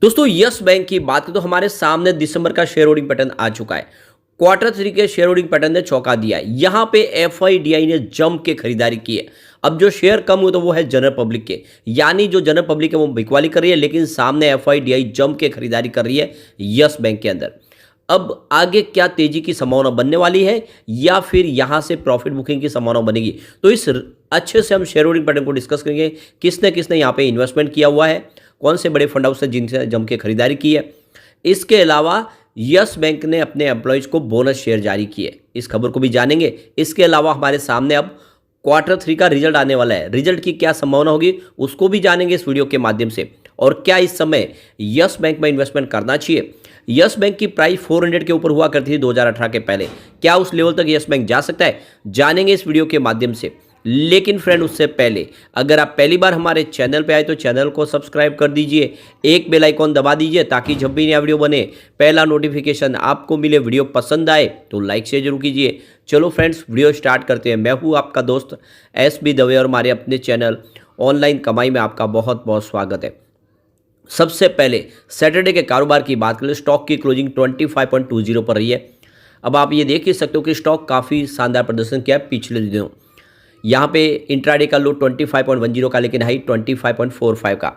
दोस्तों yes bank की बात करें तो हमारे सामने दिसंबर का शेयर होल्डिंग पैटर्न आ चुका है। क्वार्टर थ्री के शेयर होल्डिंग पैटर्न ने चौंका दिया है। यहाँ पे एफआईडीआई ने जम के खरीदारी की है। अब जो शेयर कम हुए तो वो है जनरल पब्लिक के, यानी जो जनरल पब्लिक है वो बिकवाली कर रही है, लेकिन सामने एफआईडीआई जम के खरीदारी कर रही है यस बैंक के अंदर। अब आगे क्या तेजी की संभावना बनने वाली है या फिर यहाँ से प्रॉफिट बुकिंग की संभावना बनेगी, तो इस अच्छे से हम शेयर होल्डिंग पैटर्न को डिस्कस करेंगे। किसने किसने यहाँ पे इन्वेस्टमेंट किया हुआ है, कौन से बड़े फंड हाउस है जिनसे जम के खरीदारी की है। इसके अलावा यस बैंक ने अपने एम्प्लॉयज़ को बोनस शेयर जारी किए, इस खबर को भी जानेंगे। इसके अलावा हमारे सामने अब क्वार्टर थ्री का रिजल्ट आने वाला है, रिजल्ट की क्या संभावना होगी उसको भी जानेंगे इस वीडियो के माध्यम से। और क्या इस समय यस बैंक में इन्वेस्टमेंट करना चाहिए। यस बैंक की प्राइस 400 के ऊपर हुआ करती थी 2018 के पहले, क्या उस लेवल तक यस बैंक जा सकता है, जानेंगे इस वीडियो के माध्यम से। लेकिन फ्रेंड उससे पहले अगर आप पहली बार हमारे चैनल पे आए तो चैनल को सब्सक्राइब कर दीजिए, एक बेल आइकॉन दबा दीजिए ताकि जब भी नया वीडियो बने पहला नोटिफिकेशन आपको मिले। वीडियो पसंद आए तो लाइक शेयर जरूर कीजिए। चलो फ्रेंड्स वीडियो स्टार्ट करते हैं। मैं हूँ आपका दोस्त एसबी दवे और हमारे अपने चैनल ऑनलाइन कमाई में आपका बहुत बहुत स्वागत है। सबसे पहले सैटरडे के कारोबार की बात करें, स्टॉक की क्लोजिंग 25.20 पर रही है। अब आप ये देख ही सकते हो कि स्टॉक काफ़ी शानदार प्रदर्शन किया है पिछले दिनों। यहाँ पे इंट्राडे का लो 25.10 का, लेकिन हाई 25.45 का।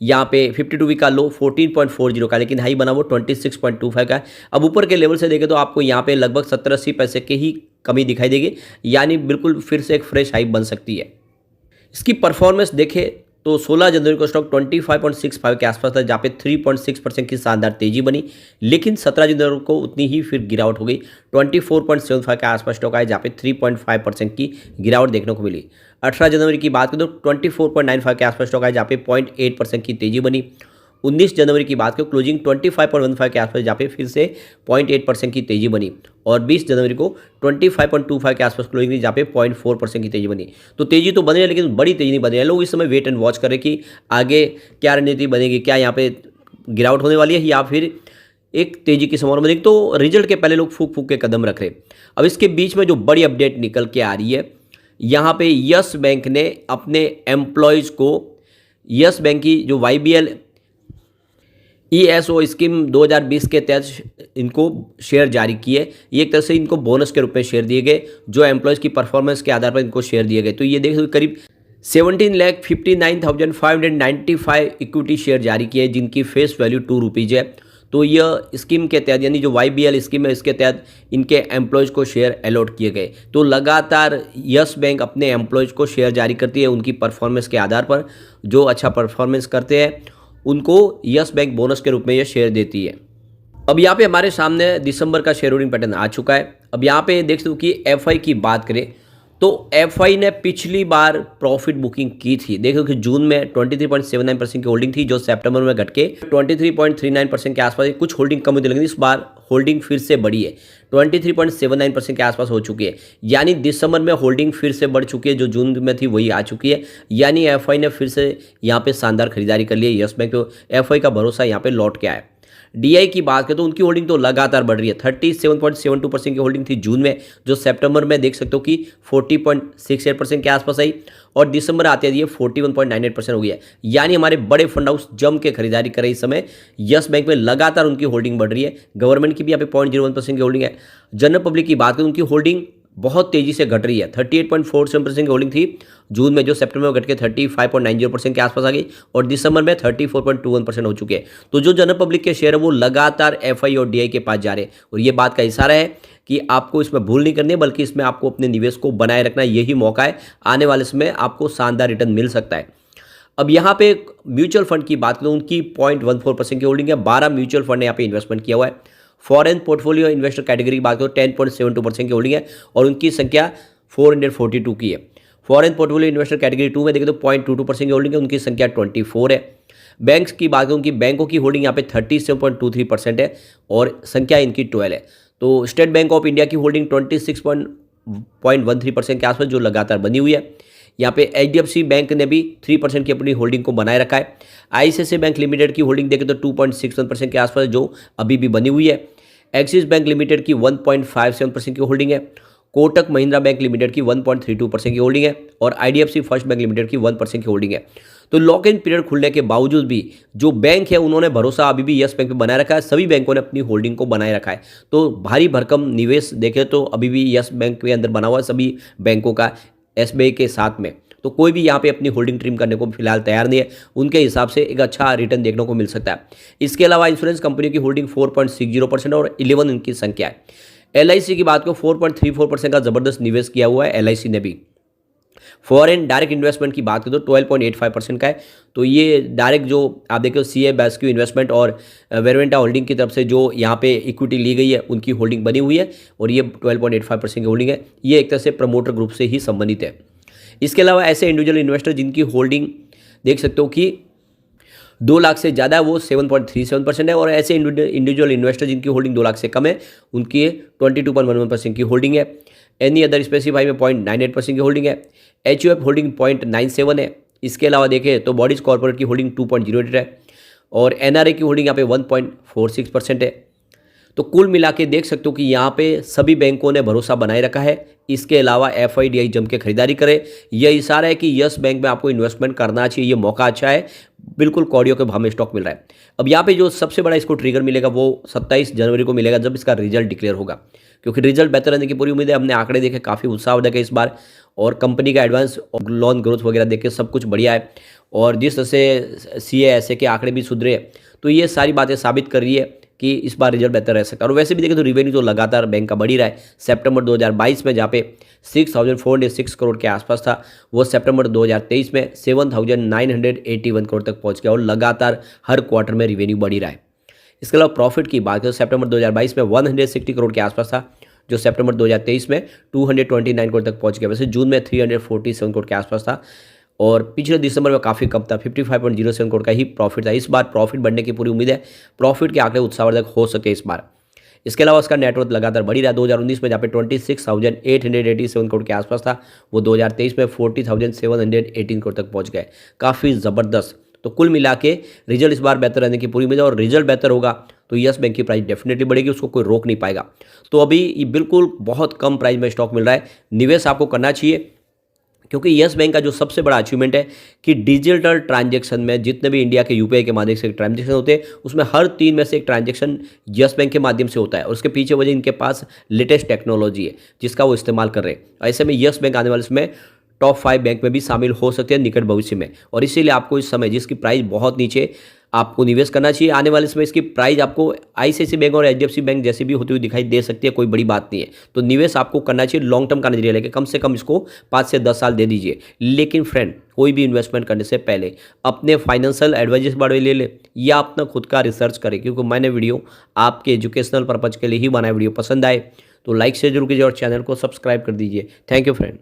यहाँ पे 52 वीक का लो 14.40 का, लेकिन हाई बना वो 26.25 का है। अब ऊपर के लेवल से देखें तो आपको यहाँ पे लगभग 70-80 पैसे की ही कमी दिखाई देगी, यानी बिल्कुल फिर से एक फ्रेश हाई बन सकती है। इसकी परफॉर्मेंस देखें तो 16 जनवरी को स्टॉक 25.65 के आसपास था, जहाँ पे 3.6% की शानदार तेजी बनी। लेकिन 17 जनवरी को उतनी ही फिर गिरावट हो गई, 24.75 के आसपास स्टॉक आया, जहाँ पे 3.5% की गिरावट देखने को मिली। 18 जनवरी की बात करें तो 24.95 के आसपास स्टॉक आया, जहाँ पे 0.8% की तेजी बनी। 19 जनवरी की बात करें क्लोजिंग 25.15 के आसपास, जहाँ पे फिर से 0.8% की तेजी बनी। और 20 जनवरी को 25.25 के आसपास क्लोजिंग थी, जहाँ पे 0.4% की तेजी बनी। तो तेजी तो बन रही है लेकिन बड़ी तेजी नहीं बन रही है। लोग इस समय वेट एंड वॉच करें कि आगे क्या रणनीति बनेगी, क्या यहाँ पे गिरावट होने वाली है या फिर एक तेजी की संभावना बनेगी। तो रिजल्ट के पहले लोग फूक फूक के कदम रख रहे। अब इसके बीच में जो बड़ी अपडेट निकल के आ रही है, यहाँ पे यस बैंक ने अपने एम्प्लॉयज़ को यस बैंक की जो YBL ESO स्कीम 2020 के तहत इनको शेयर जारी किए। ये एक तरह से इनको बोनस के रूप में शेयर दिए गए, जो एम्प्लॉयज़ की परफॉर्मेंस के आधार पर इनको शेयर दिए गए। तो ये देखो करीब 17,59,595 इक्विटी शेयर जारी किए, जिनकी फेस वैल्यू 2 रुपीज़ है। तो यह स्कीम के तहत, यानी जो YBL स्कीम है, इसके तहत इनके एम्प्लॉयज़ को शेयर अलॉट किए गए। तो लगातार यस बैंक अपने एम्प्लॉयज़ को शेयर जारी करती है उनकी परफॉर्मेंस के आधार पर। जो अच्छा परफॉर्मेंस करते हैं उनको यस बैंक बोनस के रूप में ये शेयर देती है। अब यहाँ पे हमारे सामने दिसंबर का शेयर होल्डिंग पैटर्न आ चुका है। अब यहाँ पे देख सकते हो कि एफआई की बात करें तो एफआई ने पिछली बार प्रॉफिट बुकिंग की थी। देखो कि जून में 23.79% की होल्डिंग थी, जो सितंबर में घट के 23.39% के आसपास, कुछ होल्डिंग कम होती, लेकिन इस बार होल्डिंग फिर से बढ़ी है, 23.79% के आसपास हो चुकी है। यानी दिसंबर में होल्डिंग फिर से बढ़ चुकी है, जो जून में थी वही आ चुकी है। यानी एफआई ने फिर से यहाँ पे शानदार खरीदारी कर ली है यस बैंक। तो एफआई का भरोसा यहाँ पे लौट के आया। डीआई की बात करें तो उनकी होल्डिंग तो लगातार बढ़ रही है, 37.72% की होल्डिंग थी जून में, जो सितंबर में देख सकते हो कि 40.68% के आसपास आई, और दिसंबर आते ये 41.98% हो गया है। यानी हमारे बड़े फंड हाउस जम के खरीदारी कर रहे इस समय यस बैंक में, लगातार उनकी होल्डिंग बढ़ रही है। गवर्नमेंट की भी यहाँ पे 0.01% की होल्डिंग है। जनरल पब्लिक की बात करें उनकी होल्डिंग बहुत तेजी से घट रही है, 38.47% की होल्डिंग थी जून में, जो सितंबर में घट के 35.90% के आसपास आ गई, और दिसंबर में 34.21% हो चुके हैं। तो जो जनरल पब्लिक के शेयर है वो लगातार एफआई और डीआई के पास जा रहे हैं, और ये बात का इशारा है कि आपको इसमें भूल नहीं करनी है, बल्कि इसमें आपको अपने निवेश को बनाए रखना, यही मौका है। आने वाले समय आपको शानदार रिटर्न मिल सकता है। अब यहाँ पे म्यूचुअल फंड की बात करें, उनकी 0.14% की होल्डिंग है। 12 म्यूचुअल फंड ने यहाँ पे इन्वेस्टमेंट किया हुआ है। फॉरेन पोर्टफोलियो इन्वेस्टर कैटेगरी की बात करो 10.72% की होल्डिंग है, और उनकी संख्या 442 की है। फॉरेन पोर्टफोलियो इन्वेस्टर कैटेगरी 2 में देखें तो 0.22% की होल्डिंग है, उनकी संख्या 24 है। बैंक्स की बात करें, उनकी बैंकों की होल्डिंग यहाँ पे 37.23% है, और संख्या इनकी 12 है। तो स्टेट बैंक ऑफ इंडिया की होल्डिंग 26.13% के आसपास, जो लगातार बनी हुई है। यहाँ पे HDFC बैंक ने भी 3% की अपनी होल्डिंग को बनाए रखा है। ICICI बैंक लिमिटेड की होल्डिंग देखें तो 2.61% के आसपास, जो अभी भी बनी हुई है। एक्सिस बैंक लिमिटेड की 1.57% की होल्डिंग है। कोटक महिंद्रा बैंक लिमिटेड की 1.32% की होल्डिंग है, और IDFC फर्स्ट बैंक लिमिटेड की 1% की होल्डिंग है। तो लॉक इन पीरियड खुलने के बावजूद भी जो बैंक है उन्होंने भरोसा अभी भी यस बैंक पे बनाए रखा है, सभी बैंकों ने अपनी होल्डिंग को बनाए रखा है। तो भारी भरकम निवेश देखें तो अभी भी यस बैंक के अंदर बना हुआ है सभी बैंकों का, एसबीआई के साथ में। तो कोई भी यहाँ पे अपनी होल्डिंग ट्रिम करने को फिलहाल तैयार नहीं है, उनके हिसाब से एक अच्छा रिटर्न देखने को मिल सकता है। इसके अलावा इंश्योरेंस कंपनी की होल्डिंग 4.60% और 11 इनकी संख्या है। एलआईसी की बात को 4.34% का जबरदस्त निवेश किया हुआ है एलआईसी ने भी। फॉरेन डायरेक्ट इन्वेस्टमेंट की बात करें तो 12.85% का है। तो ये डायरेक्ट जो आप देखो सीए बेस्क्यू इन्वेस्टमेंट और वेरवेंटा होल्डिंग की तरफ से जो यहाँ पे इक्विटी ली गई है उनकी होल्डिंग बनी हुई है और ये 12.85% की होल्डिंग है। ये एक तरह से प्रमोटर ग्रुप से ही संबंधित है। इसके अलावा ऐसे इंडिविजुअल इन्वेस्टर जिनकी होल्डिंग देख सकते हो कि 2 लाख से ज़्यादा है वो 7.37% है, और ऐसे इंडिविजुअल इन्वेस्टर जिनकी होल्डिंग 2 लाख से कम है उनकी 22.11% की होल्डिंग है। एनी अदर स्पेसिफाई में 0.98% की होल्डिंग है। एचयूएफ होल्डिंग 0.97 है। इसके अलावा देखें तो बॉडीज कॉर्पोरेट की होल्डिंग 2.08 है और एनआरए की होल्डिंग यहाँ पे 1.46% है। तो कुल मिला के देख सकते हो कि यहाँ पे सभी बैंकों ने भरोसा बनाए रखा है। इसके अलावा एफआईडीआई जम के खरीदारी करे, यह इशारा है कि यस बैंक में आपको इन्वेस्टमेंट करना चाहिए, ये मौका अच्छा है, बिल्कुल कौड़ियों के भाव में स्टॉक मिल रहा है। अब यहाँ पे जो सबसे बड़ा इसको ट्रिगर मिलेगा वो 27 जनवरी को मिलेगा जब इसका रिजल्ट डिक्लेयर होगा, क्योंकि रिजल्ट बेहतर रहने की पूरी उम्मीद है। हमने आंकड़े देखे काफ़ी उत्साहवर्धक है इस बार, और कंपनी का एडवांस और लोन ग्रोथ वगैरह देख के सब कुछ बढ़िया है, और जिस तरह से सीएएसए के आंकड़े भी सुधरे, तो ये सारी बातें साबित कर रही है कि इस बार रिजल्ट बेहतर रह सकता है। और वैसे भी देखें तो रिवेन्यू तो लगातार बैंक का बढ़ ही रहा है। सितंबर 2022 में जहाँ पे 6,406 करोड़ के आसपास था, वो सितंबर 2023 में 7,981 करोड़ तक पहुँच गया, और लगातार हर क्वार्टर में रिवेन्यू बढ़ ही रहा है। इसके अलावा प्रॉफिट की बात करें, सितंबर 2022 में 160 करोड़ के आसपास था, जो सितंबर 2023 में 229 करोड़ तक पहुँच गया। वैसे जून में 347 करोड़ के आसपास था, और पिछले दिसंबर में काफ़ी कम था, 55.07 करोड़ का ही प्रॉफिट था। इस बार प्रॉफिट बढ़ने की पूरी उम्मीद है, प्रॉफिट के आंकड़े उत्साहवर्धक हो सके इस बार। इसके अलावा उसका नेटवर्थ लगातार बढ़ी रहा। 2019 में जहाँ पे 26,887 करोड़ के आसपास था, वो 2023 में 40,718 करोड़ तक पहुँच गए, काफ़ी ज़बरदस्त। तो कुल मिला के रिजल्ट इस बार बेहतर रहने की पूरी उम्मीद है, और रिजल्ट बेहतर होगा तो यस बैंक की प्राइस डेफिनेटली बढ़ेगी, उसको कोई रोक नहीं पाएगा। तो अभी ये बिल्कुल बहुत कम प्राइस में स्टॉक मिल रहा है, निवेश आपको करना चाहिए, क्योंकि यस बैंक का जो सबसे बड़ा अचीवमेंट है कि डिजिटल ट्रांजैक्शन में जितने भी इंडिया के यूपीआई के माध्यम से ट्रांजैक्शन होते हैं, उसमें हर 3 में से एक ट्रांजैक्शन यस बैंक के माध्यम से होता है, और उसके पीछे वजह इनके पास लेटेस्ट टेक्नोलॉजी है जिसका वो इस्तेमाल कर रहे हैं। ऐसे में यस बैंक आने वाले समय टॉप 5 बैंक में भी शामिल हो सकते हैं निकट भविष्य में, और इसीलिए आपको इस समय जिसकी प्राइस बहुत नीचे, आपको निवेश करना चाहिए। आने वाले समय इसकी प्राइस आपको आईसीआईसी बैंक और एचडीएफसी बैंक जैसी भी होती हुई दिखाई दे सकती है, कोई बड़ी बात नहीं है। तो निवेश आपको करना चाहिए, लॉन्ग टर्म का नजरिया लेके कम से कम इसको 5 से 10 साल दे दीजिए। लेकिन फ्रेंड, कोई भी इन्वेस्टमेंट करने से पहले अपने फाइनेंशियल एडवाइजर्स बारे ले ले, या अपना खुद का रिसर्च करें, क्योंकि मैंने वीडियो आपके एजुकेशनल पर्पज के लिए ही बनाया। वीडियो पसंद आए तो लाइक से जरूर कीजिए और चैनल को सब्सक्राइब कर दीजिए। Thank you friend.